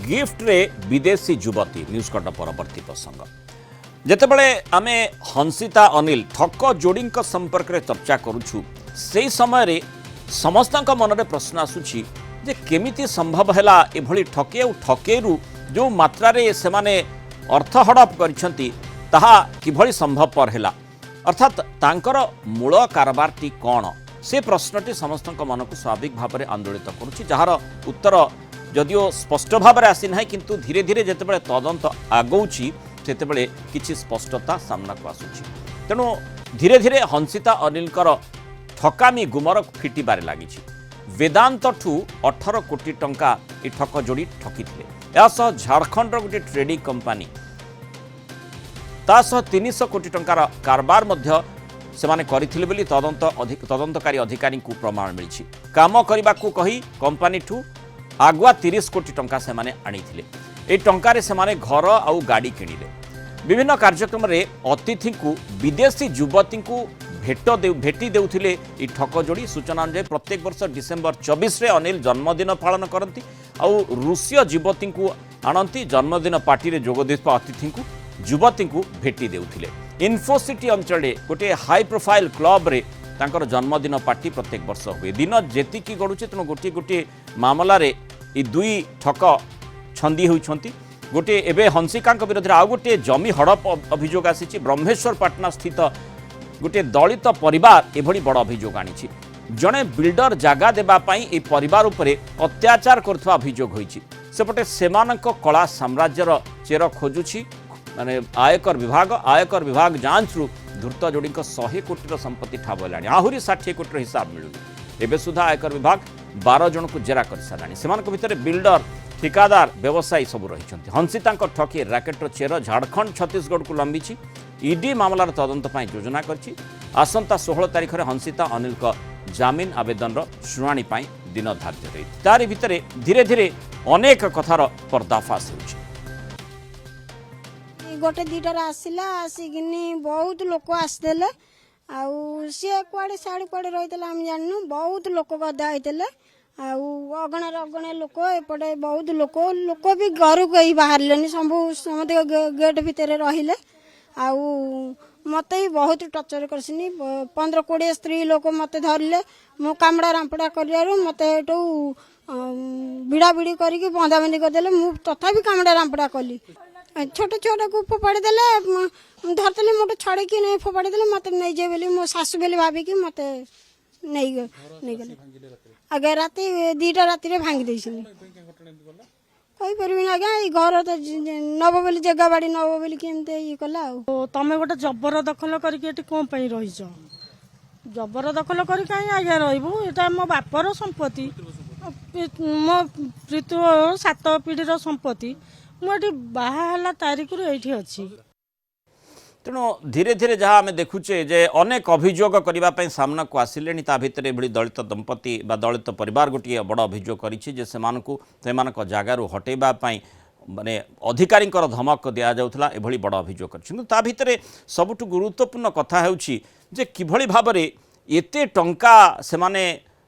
Gift रे विदेशी युवती न्यूज कट परवर्ती प्रसंग जितेबाला आम हंसिता अनिल ठक जोड़ी संपर्क में चर्चा करुछु से समय रे समस्त मन में प्रश्न आसूची जे केमिति संभव है एभली ठके और ठकेरु जो मात्रा रे से माने अर्थ हड़प करछंती ताहा किभली संभवपर है अर्थात तांकर मूल कारबारटी कौन से प्रश्नटी समस्त मन को स्वाभाविक भाव में आंदोलित करुच्ची जार उत्तर जदिओ स्पष्ट भाव में आसी ना किंतु धीरे धीरे जितेबाला तदंत आगौची सेतेबेले किछि स्पष्टता सामना को आसुची तेणु धीरे धीरे हंसिता अनिलकर ठकामी गुमर फिटिबारे लागिछि वेदांत ठू 18 कोटी टंका ए ठक जोड़ी ठकिथिले यासह झारखंड गोटे ट्रेडिंग कंपनी तासह 300 कोटी टंकार कारबार मध्य सेमाने करिथिले बोली तदंतकारी अधिकारी को प्रमाण मिलिछि काम करबा को कही कंपनी ठू आगुआ 30 कोटी टंका सेमाने आनिथिले ए टंकारे सेमाने घर आउ गाड़ी किणिले विभिन्न कार्यक्रम रे अतिथि को विदेशी युवती को भेटी देउथिले ई ठक जोड़ी सूचना अनुसार प्रत्येक वर्ष डिसेम्बर 24 रे अनिल जन्मदिन पालन करती आउ रूसीय युवती को आणती जन्मदिन पार्टी रे जोग देबा अतिथि को युवती को भेटी देउथिले इन्फोसिटी अंचल गोटे हाई प्रोफाइल क्लब रे तांकर जन्मदिन पार्टी प्रत्येक वर्ष हुए दिन जेतिकी गड़ुचे तेणु गोटे गोटे मामला रे ई दुई ठक छंदी होइछंती गोटे एबे हंसिका विरोध में आउ गोटे जमी हड़प अभियोग आसी ब्रह्मेश्वर पाटना स्थित गोटे दलित परिवार एभली बड़ अभियोग आनी जड़े बिल्डर जगह देवाई ए परिवार उपरे अत्याचार करथवा अभियोग होइछि सेपटे सेमानक कला साम्राज्यर चेर खोजुछि माने आयकर विभाग जांच रु धूर्त जोड़ी 100 कोटी संपत्ति ठाब है आहरी 60 कोटी हिसाब मिलू एबे सुधा आयकर विभाग 12 जन को जेरा कर सारा सेमानक भितर बिल्डर ठिकादार व्यवसायी सब रही हंसिता ठकी राकेटर चेर झारखंड छत्तीसगढ़ को लंबी ईडी मामलार तदंत योजना करछि आसंता 16 तारिख में हंसिता अनिल का जामिन आवेदन शुणाणी दिन धार्य रही तारि भितर धीरे धीरे अनेक कथार पर्दाफाश हो गोटे दीटार आसला आसिकिनी बहुत लोक आसदेले आउ सी कुआड़े साड़ी कुआड़े रही आम जानू बहुत लोक गदा होते अगणार अगणा लोक एपटे बहुत लोक लोक भी घर को ही बाहर समझे गेट भितर रहिले आउ मत ही बहुत टर्चर कर 15-20 स्त्री लोक मत धरले मो कामड़ा रामपड़ा कर मत भिड़ा भिड़ी करके बंधाबंधी करदे तथापि कामड़ा रामपड़ा कली छोटे छोटे को फोपाड़ी देले धरते मोटे छड़े कि नहीं फोपाड़ी देले मत नहीं जे बोली मो सासू बोली भाविकी मत नहीं गले आगे राति 2टा राति रे भांगी देछनी कहि परबी आज्ञा ई घर तो नब बोली जगह बाड़ी नब बोली केमते ई कला तमे गोटे जबर दखल करके एटी कोन पई रहिछ जबर दखल करी काई आज्ञा रहबो एटा मो बापर संपत्ति मो प्रीतु 7 पीढ़ीर संपत्ति मुझे बाहा तारीख ये अच्छी तेणु धीरे धीरे जहाँ आम देखुचे जे अनेक अभियोग करने सामना को आसिले भितर भली दलित दंपति बा दलित परिवार गोटे बड़ अभियोग कर जगार हटेवाई माने अधिकारी धमक दि जाऊला एभली बड़ अभियोग कर भितर सबुठ गुरुत्वपूर्ण कथा होउछि जे किभली भाव में एते टंका से माने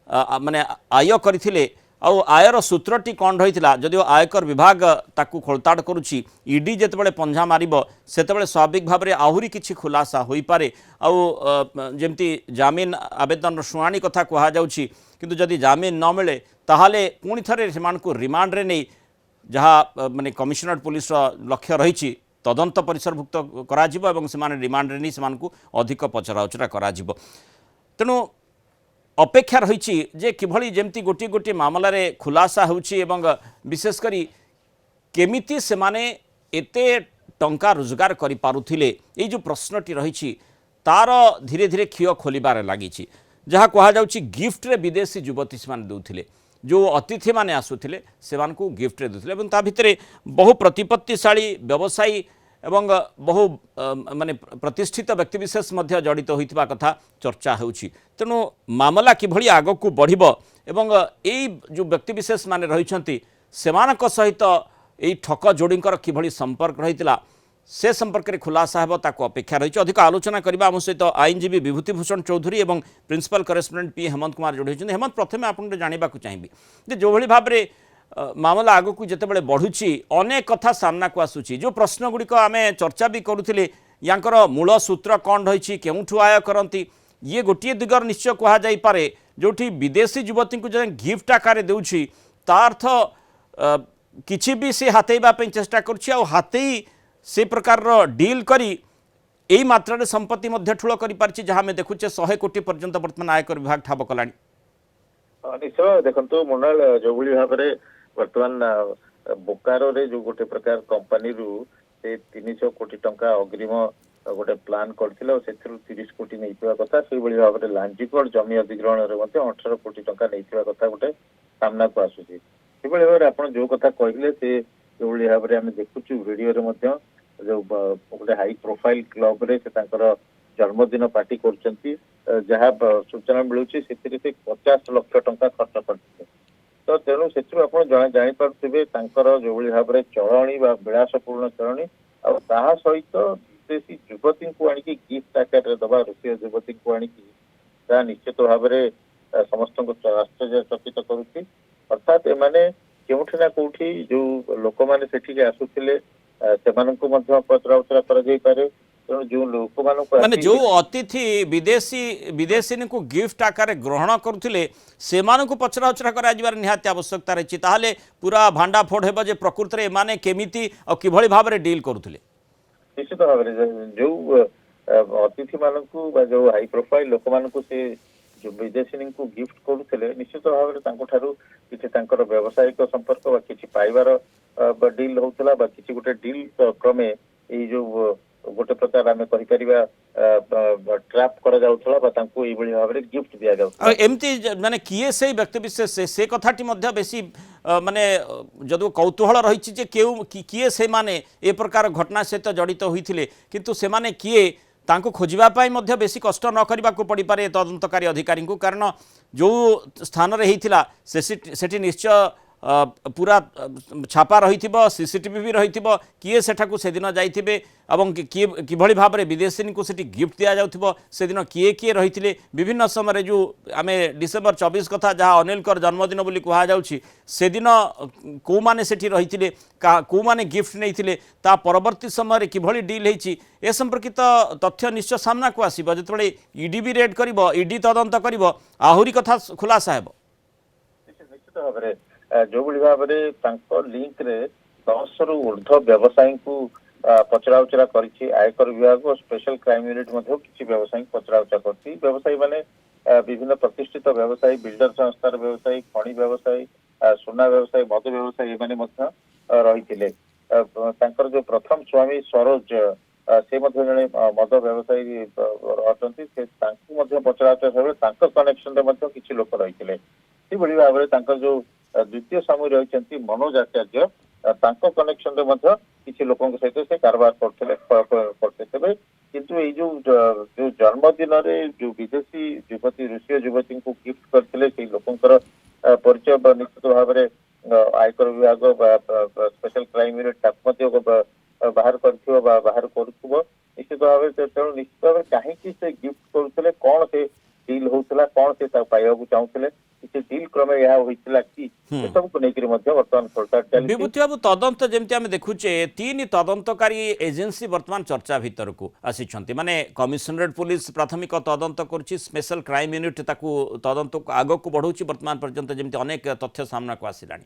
आय करथिले आउ आयर सूत्रटी कौन रही जदिव आयकर विभाग ताकू खोलताड़ करुच्ची ईडी जितेबाला पंझा मारिब सेतेबाला स्वाभाविक भाव में आहुरी किछि खुलासा होई पारे आउ जेमती जामिन आवेदन शुणाणी कथा कहा जाउछि किंतु जदि जामिन न मिले ताहाले पुणी थरे सेमानकु रिमांड रे नै जहाँ माने कमिशनरेट पुलिस लक्ष्य रही तदंत परिसरभुक्त करा जिवो एवं सेमाने रिमांड रे नै सेमानकु अधिक पचराउचरा करा जिवो तेणु अपेक्षा रही जे किभली जेमती गोटी गोटी मामला रे खुलासा होउछि एवं विशेषकर केमिति से माने एते टंका रोजगार करि पारुथिले ए जो प्रश्नटी रही तार धीरे धीरे खियो खोलिबार लागिछि जहाँ कहा जाउछि गिफ्ट रे विदेशी युवती से माने देउथिले जो अतिथि माने आसुथिले सेमान को गिफ्ट रे देउथिले एवं ता भितरे बहु प्रतिपत्तिशाली व्यवसायी एवं बहु माने प्रतिष्ठित व्यक्तिविशेष मध्य जड़ित होइतिबा कथा चर्चा होउछि तेणु मामला किभली आग को बढ़िबो एवं एई जो व्यक्तिविशेष माने रहिछंती सेमानक सहित एई ठक जोड़ींकर किभली संपर्क रहितिला से संपर्क में खुलासा हेबो ताको अपेक्षा रही अधिक आलोचना करबा आम सहित आईनजीवी विभूतिभूषण चौधरी और principal correspondent P Hemant Kumar जोड़ी होती हेमंत प्रथम आपन जानवा चाहिए जो भली भाव में मामला आग को जिते बढ़ुची अनेक कथा सामना को आसूची जो प्रश्न गुड़िक आम चर्चा भी करुले यांकर मूल सूत्र कौन रही केउठू आय करती ये गोटे दिगर निश्चय कहुपे जो विदेशी युवती को जो गिफ्ट आकार देउछि तार्थ किछि भी से हाथेबा चेष्टा करुछि आ हाथेई से प्रकार डील करी एई मात्रा संपत्ति मध्य ठूल कर पारछि जहाँ आम देखुचे 100 कोटी पर्यंत वर्तमान आयकर विभाग ठाब कलानी। निश्चय देखो मुनाल जो भाव में वर्तमान बोकारो रे जो गोटे प्रकार कंपनी रु से 300 कोटी टंका अग्रिम गोटे प्लान करथिला और सेथिरु 30 कोटी नैतिबा कथा से बळी भाव में लांजीकोट जमी अधिग्रहण रे मध्ये 18 कोटी टंका नैतिबा कथा गोटे सामना को आसुची से बळी भाव आपण जो कथा कहले से जो बळी भाव में हम देखुछु वीडियो रे मध्ये जो गोटे हाई प्रोफाइल क्लब रे से तांकर जन्मदिन पार्टी करछंती जहाँ सूचना मिलूची से 50 लाख टंका खर्च करथिले तो तेणु से जापर जो भाव में चलनी विलासपूर्ण चलनी आ सहित विदेशी युवती को आणिकी गिफ्ट आकार दबा रुषीय युवती को आणिकी निश्चित भाव में समस्त आश्चर्यचकित करुच्ची अर्थात एमाने केउठी ना कोठी जो लोक मैंने सेठी आसुथिले सेमानंकु मध्य पचराउचरा करा जाई पारे जो लोक माने जो अतिथि विदेशी को गिफ्ट आकार ग्रहण करुले से पचरा उचरा कर निहाती आवश्यकता रही ताहले पूरा भांडा फोड़ हेबो जे प्रकृति रे माने केमिति और किभଳି भाव रे डील करुले निश्चित भाव में जो अतिथि मानकु बा जो हाई प्रोफाइल लोक मानकु से जो विदेशी को गिफ्ट करुले निश्चित भाव में तांको ठारू किछि तांकर व्यावसायिक संपर्क बा किछि पाइबार डील होतला बा किछि गोटे डील क्रमे ए जो गोटे प्रकार आम कहिपरिबा ट्रैप करा जाउथला बा तांको एई बळी भाव रे गिफ्ट दिया जाउथला एमती माने किए से व्यक्ति विशेष से कथाटी मध्य बेसी माने जदो कौतूहल रही जे किए से माने ए प्रकार घटना सहित जड़ित होइथिले किंतु से माने किए तांको खोजिबा पाई मध्य बेसी कष्ट न करबा को पड़ी पारे तदंतकारी अधिकारी को कारण जो स्थान रे हेइथिला सेठी निश्चय पूरा छापा रही सीसीटीवी भी रही किए सेठाकू से दिन जाइथिबे एवं किभଳି भाव में विदेशी को सेठी गिफ्ट दिया जाउथिबो से दिन किए किए रही विभिन्न समय जो आम डिसेम्बर 24 कथा जहाँ अनिल कर जन्मदिन बोली कहा जाउछि से दिन को माने सेठी रही को माने गिफ्ट नहीं ता परवर्ती समय किभଳି डील होइछि ए संपर्कित तथ्य निश्चय सामना को आसीबो जेतबेले ईडी भी रेड करिवो ईडी तदंत करिवो आहुरी कथा खुलासा हेबो निश्चित भाव में जो भाव में लिंक रे 10 रु ऊर्ध्व व्यवसायी को पचराउचरा करिछि आयकर विभाग और स्पेशल क्राइम यूनिट मध्ये किछि व्यवसायी पचराउचरा करछि व्यवसायी माने विभिन्न प्रतिष्ठित व्यवसायी बिल्डर संस्थार व्यवसायी खनि व्यवसायी सोना व्यवसायी मद व्यवसायी माने मध्ये रहिथिले तांकर जो प्रथम स्वामी सरोज से मध्ये जने मद व्यवसायी अटंती से तांकु मध्ये पचराउचरा होबे तांकर कनेक्शन रे मध्ये किछि लोक रहिथिले से बड़ी भाव में तांकर जो द्वितीय स्वामी रही मनोज आचार्य कनेक्शन रे मध्ये किछि लोकन सहित से कारबार करते किंतु ये जो जन्मदिन रे जो विदेशी युवती रूसीय युवती को गिफ्ट करते से लोकंकर परिचय निश्चित भाव में आयकर विभाग स्पेशल क्राइम यूनिट बाहर कर बाहर करुव निश्चित भाव तेणु निश्चित भाव कहीं से गिफ्ट करुले कौन से डील होता कौन से पाइबा चाहूले किसी डील क्रमे यह होइतिला कि सब को लेकर वर्तमान सरकार चली विभूति बाबू तदंत जमती आम देखुचे 3 तदंतकारी एजेंसी वर्तमान चर्चा भीतर को आसी माने कमिशनरेट पुलिस प्राथमिक तदंत करुच्ची स्पेशल क्राइम यूनिट ताकू तदंत आग को बढ़ाऊँ वर्तमान पर्यंत जमती अनेक तथ्य सामना को आसला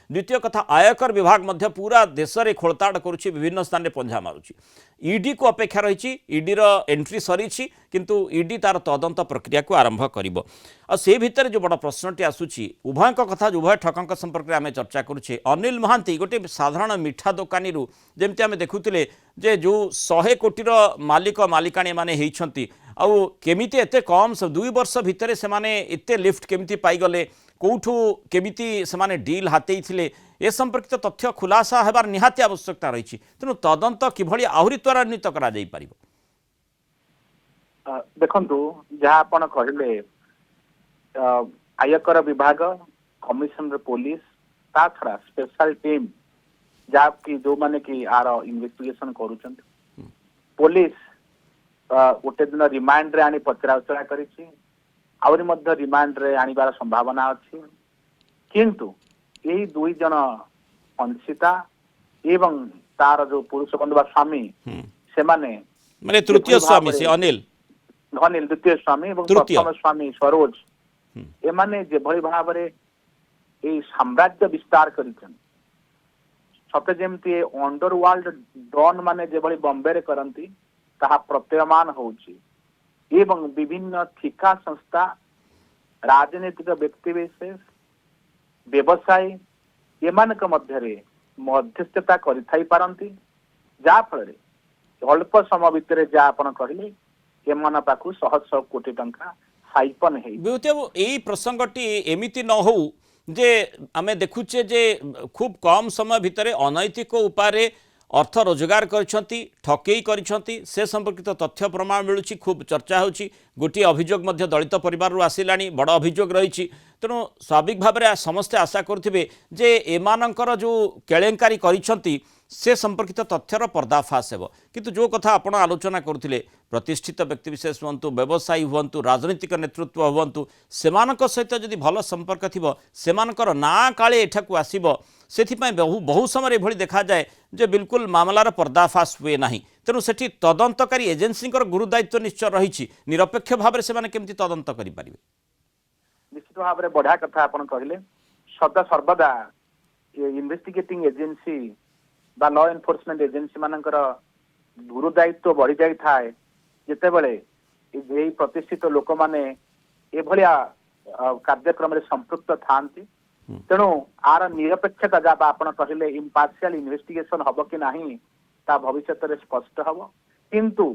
द्वितीय कथा आयकर विभाग मध्य पूरा देश में खोलताड़ करुच्ची विभिन्न स्थान में पंझा मारुची ईडी को अपेक्षा रही ईडी एंट्री सरी किंतु ईडी तार तदंत प्रक्रिया को आरंभ करिबो आ से भितर जो बड़ प्रश्नटी आसूची उभय कथा उभय ठकंक संपर्क में आम चर्चा करुचे अनिल महांती गोटे साधारण मिठा दोकानी जमती आम देखुले जे जो 100 कोटीर मालिक मालिकाणी माने हेइछंती आउ केमिति एते कम 2 वर्ष भितर से माने एते लिफ्ट केमिति पाइगले कौठू केमिति से माने डील हाथेई थिले ए संपर्कित तथ्य खुलासा हेबार निहाती आवश्यकता रही तेणु तदंत किभଳି आहुरी त्वरान्वित करा जाई परिबो देखंतु जहाँ आपण कहले आयकर विभाग कमिशनर पुलिस ता छड़ा स्पेशल टीम जहाँकि जो माने कि आर इन्वेस्टिगेशन करूछन पुलिस गोटे दिन रिमांड रे आनी पचराउचरा करिछि आउरी मध्य रिमांड रे आनिबार संभावना अछि किंतु यही दुई जन हंसिता एवं तार जो पुरुष बंधु बा स्वामी से माने माने तृतीय स्वामी से अनिल अनिल द्वितीय स्वामी एवं तृतीय। प्रथम स्वामी सरोज एमाने जेभଳି भाବରେ এই ସାମ୍ରାଜ୍ୟ ବିସ୍ତାର କରିଛନ୍ତି ସତେ ଯେମିତି ଅଣ୍ଡରୱାର୍ଲଡ ଡନ୍ ମାନେ ଯେଭଳି ବମ୍ବେରେ କରନ୍ତି ତାହା ପ୍ରତୀୟମାନ ହଉଛି ଏବଂ ବିଭିନ୍ନ ଠିକା ସଂସ୍ଥା ରାଜନୈତିକ ବ୍ୟକ୍ତିବିଶେଷ ବ୍ୟବସାୟୀ ଏମାନଙ୍କ ମଧ୍ୟରେ ମଧ୍ୟସ୍ଥତା କରିଥାଇ ପାରନ୍ତି ଯାହା ଫଳରେ ଅଳ୍ପ ସମୟ ଭିତରେ ଯାହା ଆପଣ କହିଲେ ଏମାନ ପାଖକୁ ଶହ ଶହ କୋଟି ଟଙ୍କା ସାଇପନ ହେଇ ବିଭୂତି ବାବୁ ଏଇ ପ୍ରସଙ୍ଗଟି ଏମିତି ନ ହଉ ଯେ ଆମେ ଦେଖୁଛେ ଯେ खूब कम समय भितर अनैतिक उपाय अर्थ रोजगार करछंती ठकेई करछंती से संपर्कित तथ्य प्रमाण मिलुची खूब चर्चा होची गोटे अभियोग मध्य दलित परिवार आसिलानी बड़ अभियोग रही तेणु स्वाभाविक भाव में समस्ते आशा करुथिबे जे एमानंकर जो केलेंकारी करछंती से संपर्कित तथ्यर पर्दाफाश हेब किंतु जो कथा आपण आलोचना करथिले प्रतिष्ठित व्यक्तिविशेष हुंतु व्यवसायी हुंतु राजनीतिक नेतृत्व हुंतु सेमानक सहित जदि भल संपर्क थिबो सेमानकर ना काले एठाकू आसीबो सेथिपाई बहु समय एभली देखा जाए जे बिल्कुल मामलार पर्दाफाश हुए नाही तेणु सेठी तदंतकारी एजेन्सीकर गुरुदायित्व निश्चय रही निरपेक्ष भाव में से केमती तदंत करि परिबे निश्चित भाव में बढ़िया कथा आपण कहले सदा सर्वदा इन्वेस्टिगेटिंग एजेंसी बा लॉ एनफोर्समेंट एजेंसी मानकर गुरुदायित्व बढ़ी जाई थाए जेतेबेले एई प्रतिष्ठित लोक माने एभलिया कार्यक्रम रे संपृक्त थांती तेणु आर निरपेक्षता जब आपण कहले इम्पार्शियल इन्वेस्टिगेशन हब कि नाही ता भविष्य रे स्पष्ट हब किंतु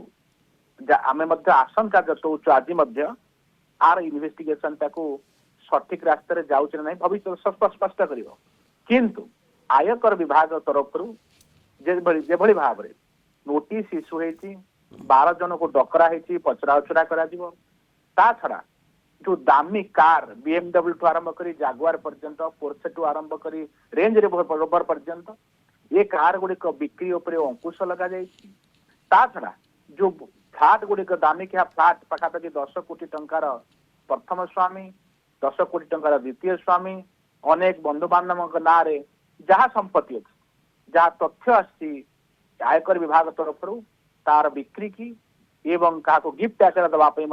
आमे मध्य आशंका जतौछु आज मध्य आर इन्वेस्टिगेशन ताको सठिक रास्ता रे जाउछ नै भविष्य स्पष्ट करिवो किंतु आयकर विभाग तरफ जेभली भाव रे नोटिस इश्यू हेची 12 जन को डकरा हेची पचरा उचरा करा दिबो ता छड़ा जो दामी कार BMW टू आरंभ करी जागुआर पर्यंत पोर्शे टू आरंभ करी रेंज रोवर पर्यंत ये कार गुड़िक बिक्री उपरे अंकुश लगा जाइछि ता छड़ा जो फ्लाट गुड़िक दामिकिया फ्लाट पाखापाखि 10 कोटी टंकार प्रथम स्वामी 10 कोटी टंकार द्वितीय स्वामी अनेक बंधु बांधव ना रे जहाँ संपत्ति अच्छी जहाँ तथ्य आसी आयकर विभाग तरफ तार बिक्री की एवं क्या गिफ्ट आकार दवाई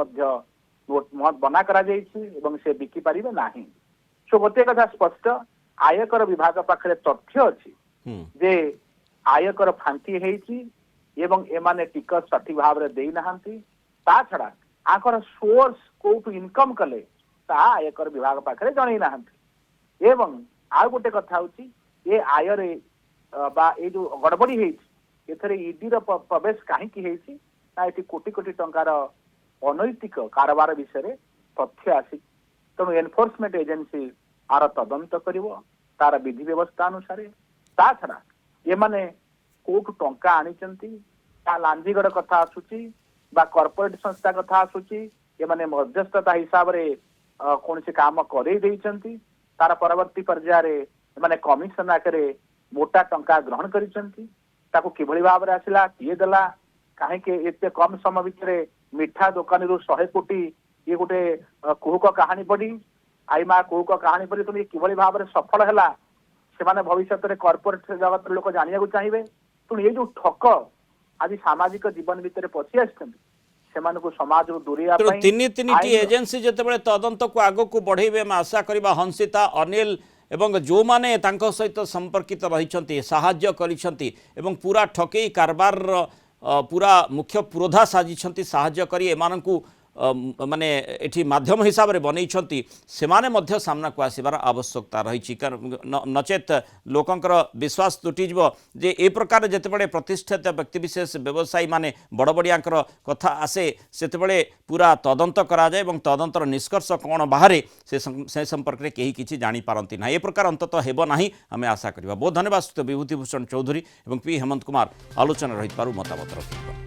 नोट बना करा एवं से बिकी पारिबे नाही सो गोटे कथा स्पष्ट आयकर विभाग पाखरे तथ्य अच्छी जे आयकर फांकी हेची एवं एमाने टिकस सठिक भाव रे देई नाहंती ता छड़ा आकर सोर्स कोटू इनकम कले ता आयकर विभाग पाखरे जणै नाहंती एवं आ गोटे कथा होची ए आय रे बा ए जो गड़बड़ी हेची एथरे ईडी रो प्रवेश काहे की हेची ना एटी कोटी कोटी टंकार अनैतिक कारबार विषय तथ्य आसी तेणु एनफोर्समेंट एजेंसी आर तदंत करिवो तार विधि व्यवस्था अनुसार ता छड़ा ये माने कोटू टंका आनिचंती ता लांजीगड़ कथा आसुची बा कॉर्पोरेट संस्था कथा आसुची ये माने मध्यस्थता हिसाब रे कौन से काम करे देइचंती तार परवर्ती पर्याय रे माने कमिशन आकरे मोटा टंका ग्रहण करिसंती ताको किभଳି भाव रे आसिला किए देला काहे के एते कम समय भितरे मिठा दुकान रु 100 कोटी ये गोटे कुहुक कहानी पड़ी आई माँ कुहुक कहानी पड़ी तुम किभଳି भाव रे सफल हैला से माने भविष्य रे कॉर्पोरेट जगत लोक जानिया को चाहिए तुम ये जो ठक आज सामाजिक जीवन भितर पसी आछंती सेमान को समाज रो दूरिया पई तीन एजेंसी जेतेबेले तदंत को आगो को बढ़ेबे हम आशा करबा हंसिता अनिल एवं जो माने तांको सहित संपर्कित रहिछंती साहाय्य करिछंती एवं पूरा ठकेई कारबार पूरा मुख्य पुरोधा साजिछंती साहाय्य करी एमानंकु माने एठी माध्यम हिसाब रे बनैछंती सेमाने मध्य सामना को आसीबार आवश्यकता रही नचेत लोकंकर विश्वास तुटी जबो जे ए प्रकार जेतेबेले प्रतिष्ठित व्यक्तिविशेष व्यवसायी माने बड़ बड़ियांकर कथा आसे सेतेबेले पूरा तदंत करा जाय एवं तदंतर निष्कर्ष कोन बाहरे से संपर्क रे केही किछि जानि पारंती ना ए प्रकार अंतत हेबो नाही हमें आशा करबा बहुत धन्यवाद विभूति भूषण चौधरी एवं पी हेमंत कुमार आलोचना रहित पारु मतामत रखिबा।